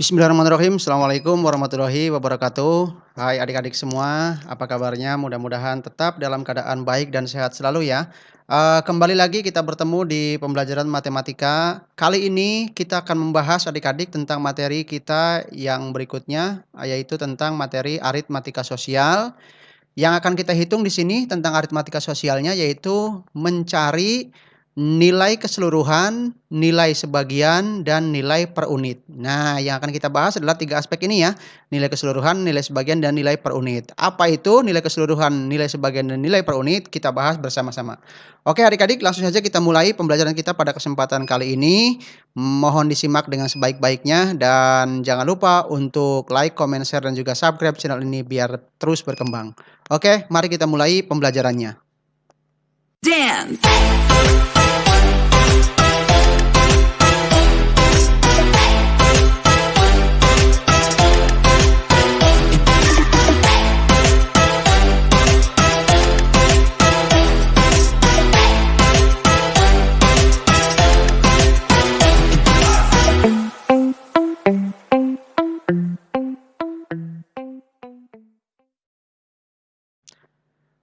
Bismillahirrahmanirrahim. Assalamualaikum warahmatullahi wabarakatuh. Hai adik-adik semua, apa kabarnya? Mudah-mudahan tetap dalam keadaan baik dan sehat selalu ya. Kembali lagi kita bertemu di pembelajaran matematika. Kali ini kita akan membahas adik-adik tentang materi kita yang berikutnya, yaitu tentang materi aritmatika sosial. Yang akan kita hitung di sini tentang aritmatika sosialnya yaitu mencari nilai keseluruhan, nilai sebagian, dan nilai per unit. Nah, yang akan kita bahas adalah 3 aspek ini ya, nilai keseluruhan, nilai sebagian, dan nilai per unit. Apa itu nilai keseluruhan, nilai sebagian, dan nilai per unit? Kita bahas bersama-sama. Oke adik-adik, langsung saja kita mulai pembelajaran kita pada kesempatan kali ini. Mohon disimak dengan sebaik-baiknya dan jangan lupa untuk like, comment, share, dan juga subscribe channel ini biar terus berkembang. Oke, mari kita mulai pembelajarannya. Dance.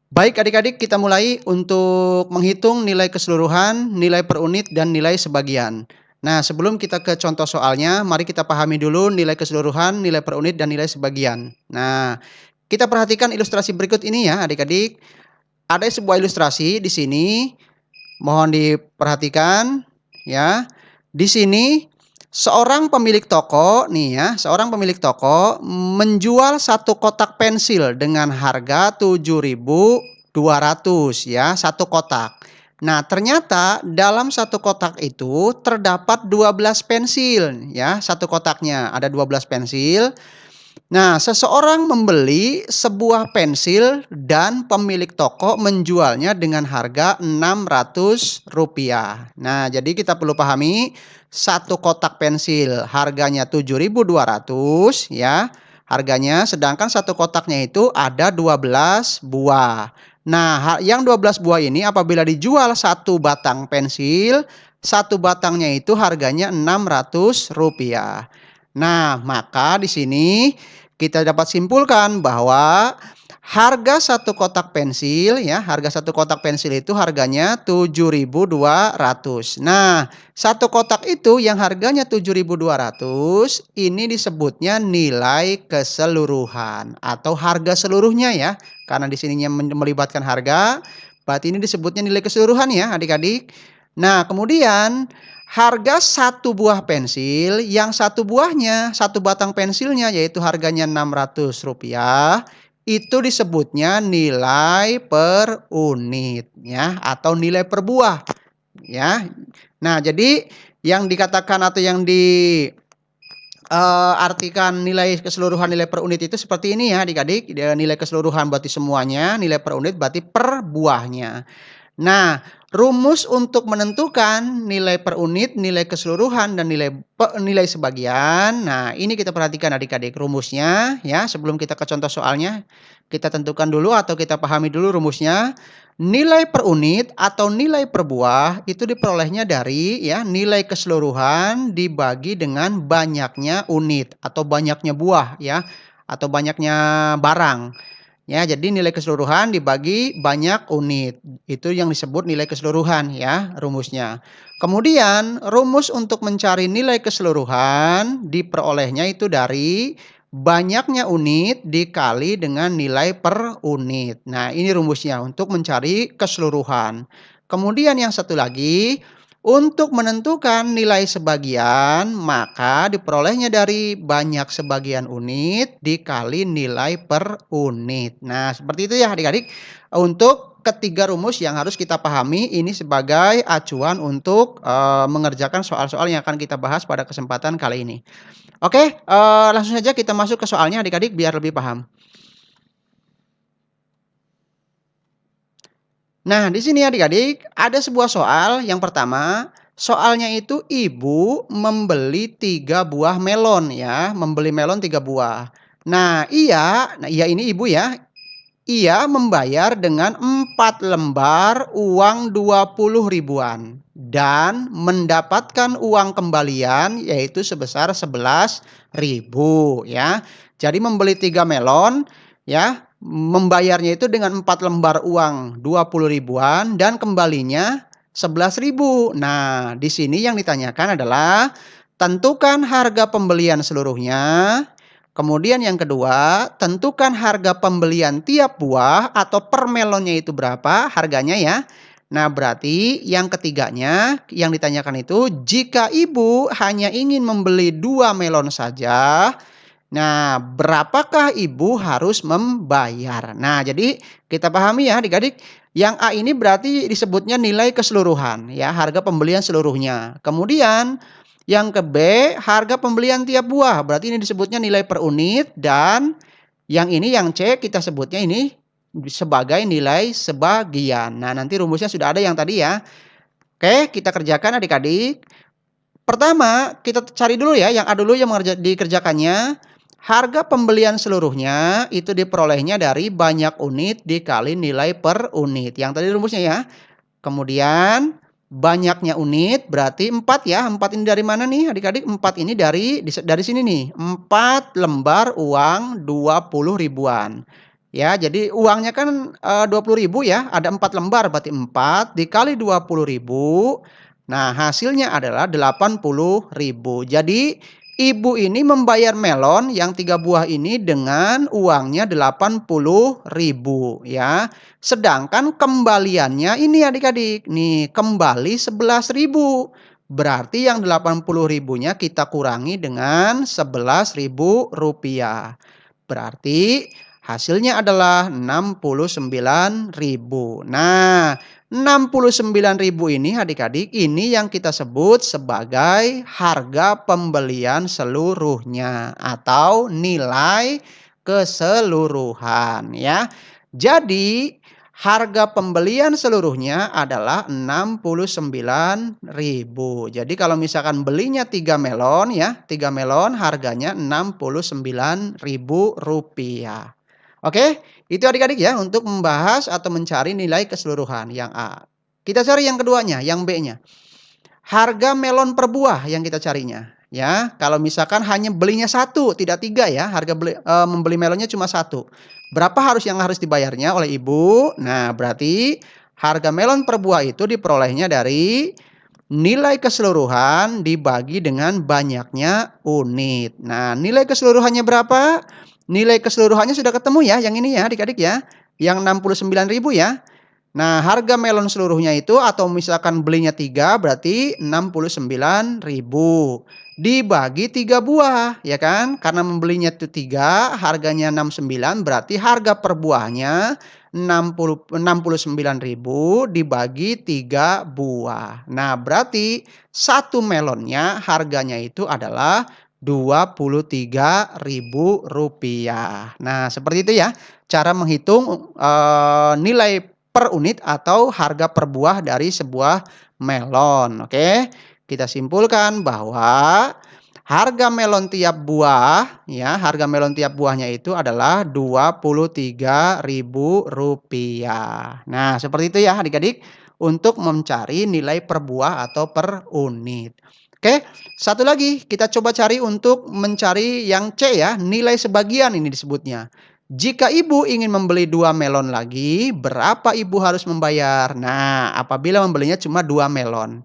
Baik adik-adik, kita mulai untuk menghitung nilai keseluruhan, nilai per unit, dan nilai sebagian. Nah, sebelum kita ke contoh soalnya, mari kita pahami dulu nilai keseluruhan, nilai per unit, dan nilai sebagian. Nah, kita perhatikan ilustrasi berikut ini ya adik-adik. Ada sebuah ilustrasi di sini, mohon diperhatikan ya. Di sini seorang pemilik toko nih ya, seorang pemilik toko menjual satu kotak pensil dengan harga 7.200 ya, satu kotak. Nah, ternyata dalam satu kotak itu terdapat 12 pensil ya, satu kotaknya ada 12 pensil. Nah, seseorang membeli sebuah pensil dan pemilik toko menjualnya dengan harga Rp600. Nah, jadi kita perlu pahami satu kotak pensil harganya 7.200 ya. Harganya, sedangkan satu kotaknya itu ada 12 buah. Nah, yang 12 buah ini apabila dijual satu batang pensil, satu batangnya itu harganya Rp600. Nah, maka di sini kita dapat simpulkan bahwa harga satu kotak pensil ya, harga satu kotak pensil itu harganya 7.200. Nah, satu kotak itu yang harganya 7.200 ini disebutnya nilai keseluruhan atau harga seluruhnya ya. Karena di sininya melibatkan harga, berarti ini disebutnya nilai keseluruhan ya, adik-adik. Nah, kemudian harga satu buah pensil, yang satu buahnya, satu batang pensilnya yaitu harganya Rp600, itu disebutnya nilai per unit ya, atau nilai per buah ya. Nah, jadi yang dikatakan atau yang artikan nilai keseluruhan nilai per unit itu seperti ini ya adik-adik. Nilai keseluruhan berarti semuanya, nilai per unit berarti per buahnya. Nah, rumus untuk menentukan nilai per unit, nilai keseluruhan, dan nilai sebagian. Nah, ini kita perhatikan adik-adik rumusnya ya. Sebelum kita ke contoh soalnya, kita tentukan dulu atau kita pahami dulu rumusnya. Nilai per unit atau nilai per buah itu diperolehnya dari ya nilai keseluruhan dibagi dengan banyaknya unit atau banyaknya buah ya, atau banyaknya barang. Ya, jadi nilai keseluruhan dibagi banyak unit. Itu yang disebut nilai keseluruhan ya, rumusnya. Kemudian, rumus untuk mencari nilai keseluruhan diperolehnya itu dari banyaknya unit dikali dengan nilai per unit. Nah, ini rumusnya untuk mencari keseluruhan. Kemudian yang satu lagi, untuk menentukan nilai sebagian, maka diperolehnya dari banyak sebagian unit dikali nilai per unit. Nah, seperti itu ya adik-adik. Untuk ketiga rumus yang harus kita pahami ini sebagai acuan untuk mengerjakan soal-soal yang akan kita bahas pada kesempatan kali ini. Oke, langsung saja kita masuk ke soalnya adik-adik biar lebih paham. Nah, di sini adik-adik ada sebuah soal. Yang pertama, soalnya itu ibu membeli 3 buah melon ya, membeli melon 3 buah. Nah, iya ini ibu ya. Ia membayar dengan 4 lembar uang 20 ribuan. dan mendapatkan uang kembalian yaitu sebesar 11.000 ya. Jadi membeli 3 melon ya, membayarnya itu dengan 4 lembar uang 20 ribuan dan kembalinya 11.000. Nah, di sini yang ditanyakan adalah tentukan harga pembelian seluruhnya. Kemudian yang kedua, tentukan harga pembelian tiap buah atau per melonnya itu berapa harganya ya. Nah, berarti yang ketiganya yang ditanyakan itu jika ibu hanya ingin membeli 2 melon saja, nah berapakah ibu harus membayar? Nah, jadi kita pahami ya adik-adik, yang A ini berarti disebutnya nilai keseluruhan ya, harga pembelian seluruhnya. Kemudian yang ke B, harga pembelian tiap buah, berarti ini disebutnya nilai per unit dan yang ini yang C kita sebutnya ini sebagai nilai sebagian. Nah, nanti rumusnya sudah ada yang tadi ya. Oke, kita kerjakan adik-adik. Pertama, kita cari dulu ya, yang A dulu yang dikerjakannya. Harga pembelian seluruhnya itu diperolehnya dari banyak unit dikali nilai per unit. Yang tadi rumusnya ya. Kemudian banyaknya unit berarti 4 ya. 4 ini dari mana nih adik-adik? 4 ini dari sini nih. 4 lembar uang 20 ribuan. Ya, jadi uangnya kan 20.000 ya, ada 4 lembar berarti 4 dikali 20.000. Nah, hasilnya adalah 80.000. Jadi ibu ini membayar melon yang 3 buah ini dengan uangnya 80.000 ya. Sedangkan kembaliannya ini adik-adik, nih kembali 11.000. Berarti yang 80.000-nya kita kurangi dengan 11.000 rupiah. Berarti hasilnya adalah 69.000. Nah, 69.000 ini adik-adik, ini yang kita sebut sebagai harga pembelian seluruhnya atau nilai keseluruhan ya. Jadi, harga pembelian seluruhnya adalah 69.000. Jadi kalau misalkan belinya 3 melon ya, 3 melon harganya 69.000 rupiah. Oke, itu adik-adik ya untuk membahas atau mencari nilai keseluruhan yang A. Kita cari yang keduanya, yang B-nya. Harga melon per buah yang kita carinya. Ya, kalau misalkan hanya belinya 1, tidak 3 ya, membeli melonnya cuma 1. Berapa yang harus dibayarnya oleh ibu? Nah, berarti harga melon per buah itu diperolehnya dari nilai keseluruhan dibagi dengan banyaknya unit. Nah, nilai keseluruhannya berapa? Nilai keseluruhannya sudah ketemu ya, yang ini ya adik-adik ya. Yang 69.000 ya. Nah, harga melon seluruhnya itu atau misalkan belinya 3 berarti 69.000. Dibagi 3 buah ya kan. Karena membelinya itu 3 harganya 69 berarti harga per buahnya 69.000 dibagi 3 buah. Nah, berarti satu melonnya harganya itu adalah Rp23.000. Nah, seperti itu ya cara menghitung nilai per unit atau harga per buah dari sebuah melon. Oke, kita simpulkan bahwa harga melon tiap buah ya, harga melon tiap buahnya itu adalah Rp23.000. Nah, seperti itu ya adik-adik untuk mencari nilai per buah atau per unit. Oke, satu lagi kita coba cari untuk mencari yang C ya, nilai sebagian ini disebutnya. Jika ibu ingin membeli 2 melon lagi, berapa ibu harus membayar? Nah, apabila membelinya cuma 2 melon.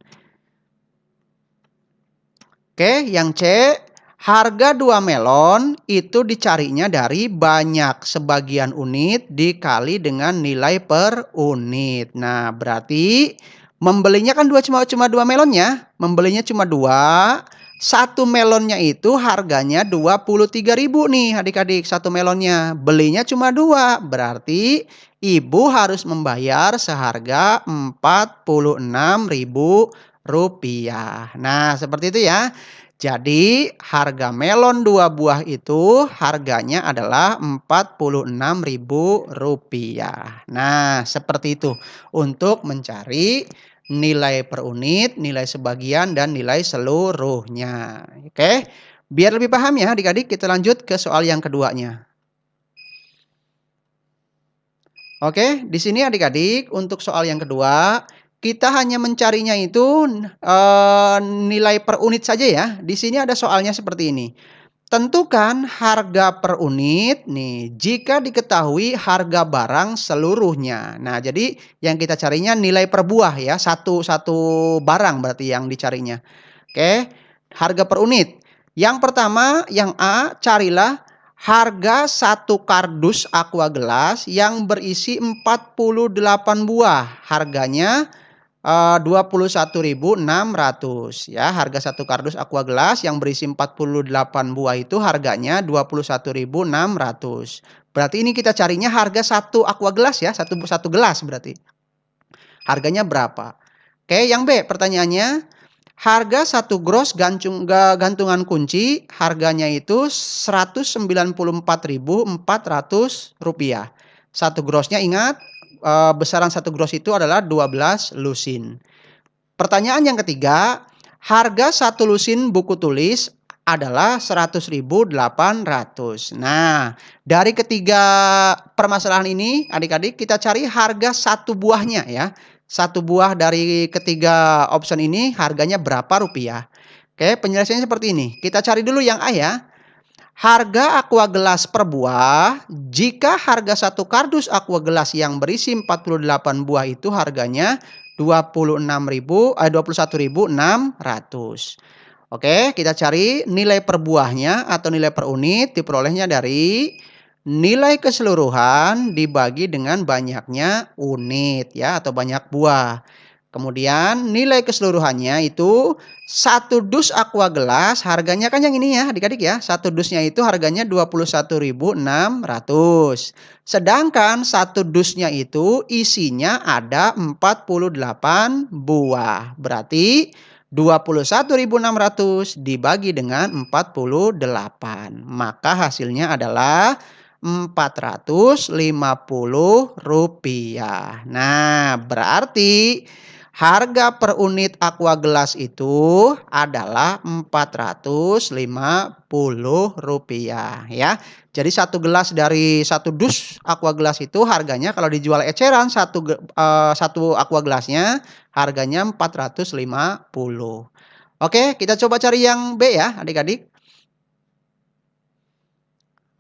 Oke, yang C, harga 2 melon itu dicarinya dari banyak sebagian unit dikali dengan nilai per unit. Nah, berarti membelinya kan cuma 2 melonnya, membelinya cuma 2. Satu melonnya itu harganya 23.000 nih adik-adik, satu melonnya. Belinya cuma 2, berarti ibu harus membayar seharga Rp46.000. Nah, seperti itu ya. Jadi harga melon 2 buah itu harganya adalah Rp46.000. Nah, seperti itu untuk mencari nilai per unit, nilai sebagian, dan nilai seluruhnya. Oke, biar lebih paham ya adik-adik, kita lanjut ke soal yang keduanya. Oke, di sini adik-adik untuk soal yang kedua, kita hanya mencarinya itu nilai per unit saja ya. Di sini ada soalnya seperti ini. Tentukan harga per unit nih jika diketahui harga barang seluruhnya. Nah, jadi yang kita carinya nilai per buah ya, satu barang berarti yang dicarinya. Oke, harga per unit. Yang pertama, yang A, carilah harga satu kardus aqua gelas yang berisi 48 buah. Harganya 21.600 ya. Harga satu kardus aqua gelas yang berisi 48 buah itu harganya 21.600. Berarti ini kita carinya harga satu aqua gelas ya, satu gelas berarti. Harganya berapa? Oke, yang B pertanyaannya, harga satu gros gantungan kunci harganya itu Rp194.400. Satu grosnya ingat, besaran satu gros itu adalah 12 lusin. Pertanyaan yang ketiga, harga satu lusin buku tulis adalah 100.800. Nah, dari ketiga permasalahan ini, adik-adik kita cari harga satu buahnya ya. Satu buah dari ketiga option ini harganya berapa rupiah? Oke, penjelasannya seperti ini. Kita cari dulu yang A ya. Harga aqua gelas per buah, jika harga satu kardus aqua gelas yang berisi 48 buah itu harganya 21.600. Oke, kita cari nilai per buahnya atau nilai per unit diperolehnya dari nilai keseluruhan dibagi dengan banyaknya unit ya atau banyak buah. Kemudian nilai keseluruhannya itu satu dus aqua gelas harganya kan yang ini ya adik-adik ya. Satu dusnya itu harganya 21.600. Sedangkan satu dusnya itu isinya ada 48 buah. Berarti 21.600 dibagi dengan 48. Maka hasilnya adalah Rp450. Nah, berarti harga per unit aqua gelas itu adalah Rp450 ya. Jadi satu gelas dari satu dus aqua gelas itu harganya kalau dijual eceran satu aqua gelasnya harganya 450. Oke, kita coba cari yang B ya, adik-adik.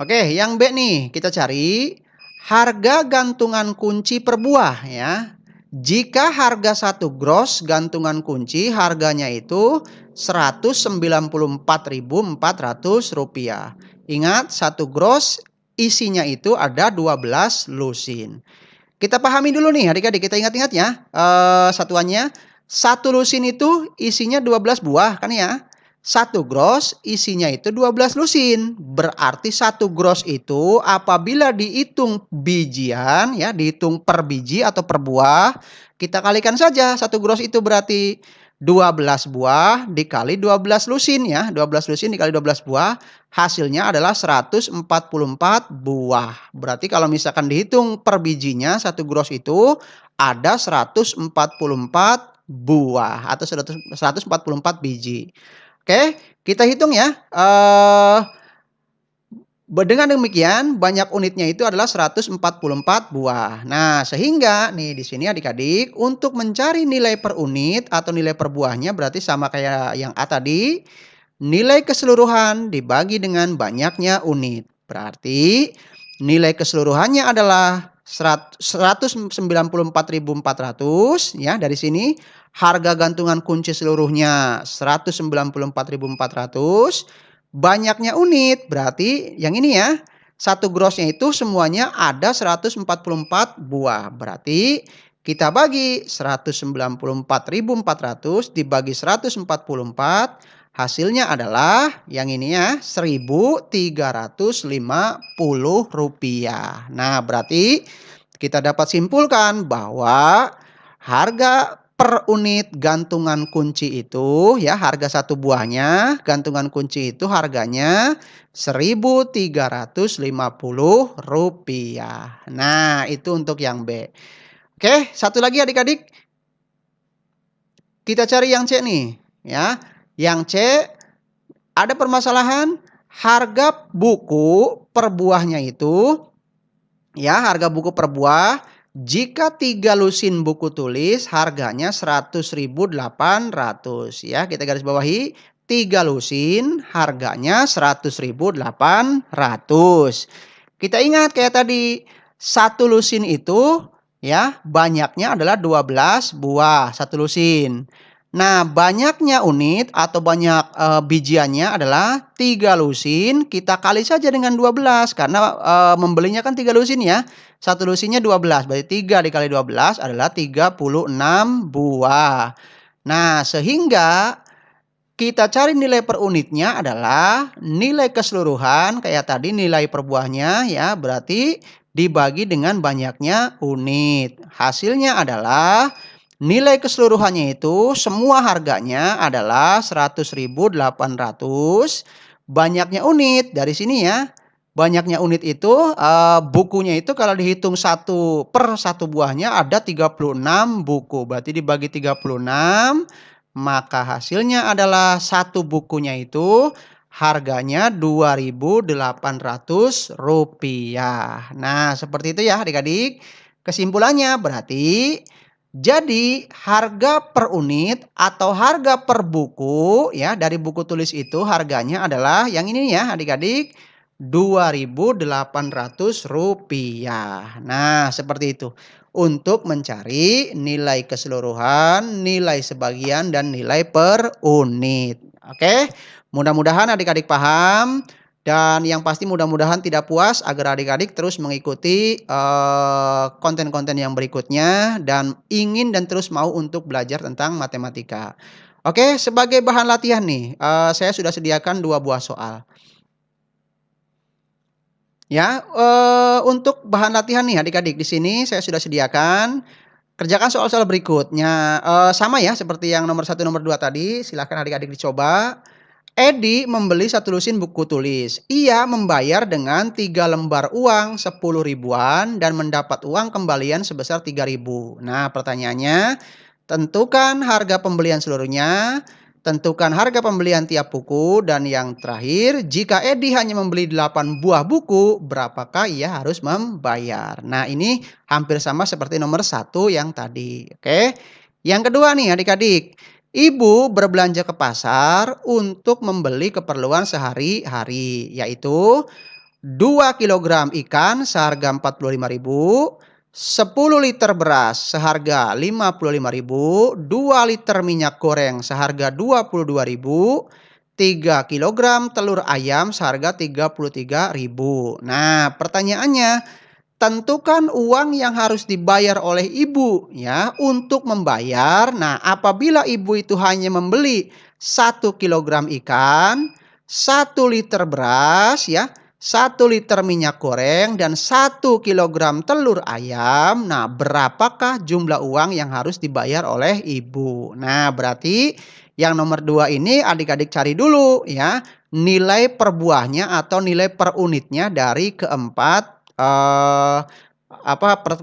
Oke, yang B nih kita cari harga gantungan kunci per buah ya. Jika harga satu gros gantungan kunci harganya itu Rp194.400. Ingat, satu gros isinya itu ada 12 lusin. Kita pahami dulu nih adik-adik, kita ingat-ingat ya. Satuannya, satu lusin itu isinya 12 buah kan ya. Satu gros isinya itu 12 lusin. Berarti satu gros itu apabila dihitung bijian ya, dihitung per biji atau per buah, kita kalikan saja. Satu gros itu berarti 12 buah dikali 12 lusin ya. 12 lusin dikali 12 buah, hasilnya adalah 144 buah. Berarti kalau misalkan dihitung per bijinya satu gros itu ada 144 buah atau 144 biji. Oke, kita hitung ya. Dengan demikian, banyak unitnya itu adalah 144 buah. Nah, sehingga nih di sini adik-adik, untuk mencari nilai per unit atau nilai per buahnya berarti sama kayak yang A tadi. Nilai keseluruhan dibagi dengan banyaknya unit. Berarti nilai keseluruhannya adalah 194.400 ya. Dari sini harga gantungan kunci seluruhnya 194.400. Banyaknya unit berarti yang ini ya. Satu grosnya itu semuanya ada 144 buah. Berarti kita bagi 194.400 dibagi 144. Hasilnya adalah yang ini ya, Rp1.350. Nah, berarti kita dapat simpulkan bahwa harga per unit gantungan kunci itu ya, harga satu buahnya gantungan kunci itu harganya Rp1.350. Nah, itu untuk yang B. Oke, satu lagi adik-adik. Kita cari yang C nih ya. Yang C ada permasalahan harga buku per buahnya itu ya, harga buku per buah Jika 3 lusin buku tulis harganya 100.800 ya, kita garis bawahi 3 lusin harganya 100.800. Kita ingat kayak tadi, 1 lusin itu ya banyaknya adalah 12 buah 1 lusin. Nah, banyaknya unit atau banyak, bijiannya adalah 3 lusin, kita kali saja dengan 12 karena, membelinya kan 3 lusin ya. 1 lusinnya 12, berarti 3 dikali 12 adalah 36 buah. Nah, sehingga kita cari nilai per unitnya adalah nilai keseluruhan kayak tadi nilai per buahnya ya, berarti dibagi dengan banyaknya unit. Hasilnya adalah nilai keseluruhannya itu semua harganya adalah 100.800, banyaknya unit dari sini ya. Banyaknya unit itu bukunya itu kalau dihitung satu per satu buahnya ada 36 buku. Berarti dibagi 36 maka hasilnya adalah satu bukunya itu harganya Rp2.800. Nah, seperti itu ya adik-adik. Kesimpulannya berarti jadi harga per unit atau harga per buku ya dari buku tulis itu harganya adalah yang ini ya adik-adik Rp2.800. Nah, seperti itu. Untuk mencari nilai keseluruhan, nilai sebagian, dan nilai per unit. Oke, mudah-mudahan adik-adik paham. Dan yang pasti mudah-mudahan tidak puas agar adik-adik terus mengikuti konten-konten yang berikutnya dan ingin dan terus mau untuk belajar tentang matematika. Oke, sebagai bahan latihan nih, saya sudah sediakan 2 buah soal. Ya, untuk bahan latihan nih adik-adik di sini saya sudah sediakan. Kerjakan soal-soal berikutnya, sama ya seperti yang nomor 1, nomor 2 tadi, silahkan adik-adik dicoba. Edi membeli 1 lusin buku tulis. Ia membayar dengan 3 lembar uang 10 ribuan dan mendapat uang kembalian sebesar 3.000. Nah, pertanyaannya, tentukan harga pembelian seluruhnya, tentukan harga pembelian tiap buku, dan yang terakhir, jika Edi hanya membeli 8 buah buku, berapakah ia harus membayar? Nah, ini hampir sama seperti nomor 1 yang tadi. Oke. Yang kedua nih adik-adik. Ibu berbelanja ke pasar untuk membeli keperluan sehari-hari, yaitu 2 kilogram ikan seharga Rp45.000, 10 liter beras seharga Rp55.000, 2 liter minyak goreng seharga Rp22.000, 3 kilogram telur ayam seharga Rp33.000. Nah, pertanyaannya, tentukan uang yang harus dibayar oleh ibu ya untuk membayar. Nah, apabila ibu itu hanya membeli 1 kilogram ikan, 1 liter beras ya, 1 liter minyak goreng, dan 1 kilogram telur ayam. Nah, berapakah jumlah uang yang harus dibayar oleh ibu? Nah, berarti yang nomor 2 ini adik-adik cari dulu ya nilai per buahnya atau nilai per unitnya dari keempat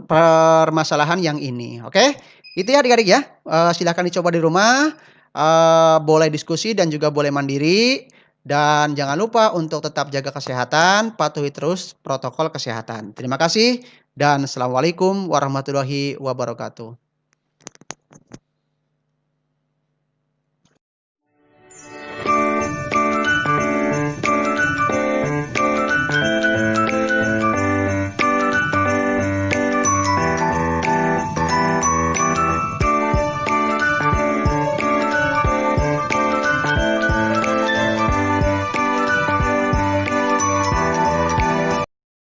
permasalahan yang ini. Oke, itu ya adik-adik ya. Silahkan dicoba di rumah. Boleh diskusi dan juga boleh mandiri. Dan jangan lupa untuk tetap jaga kesehatan, patuhi terus protokol kesehatan. Terima kasih dan assalamualaikum warahmatullahi wabarakatuh.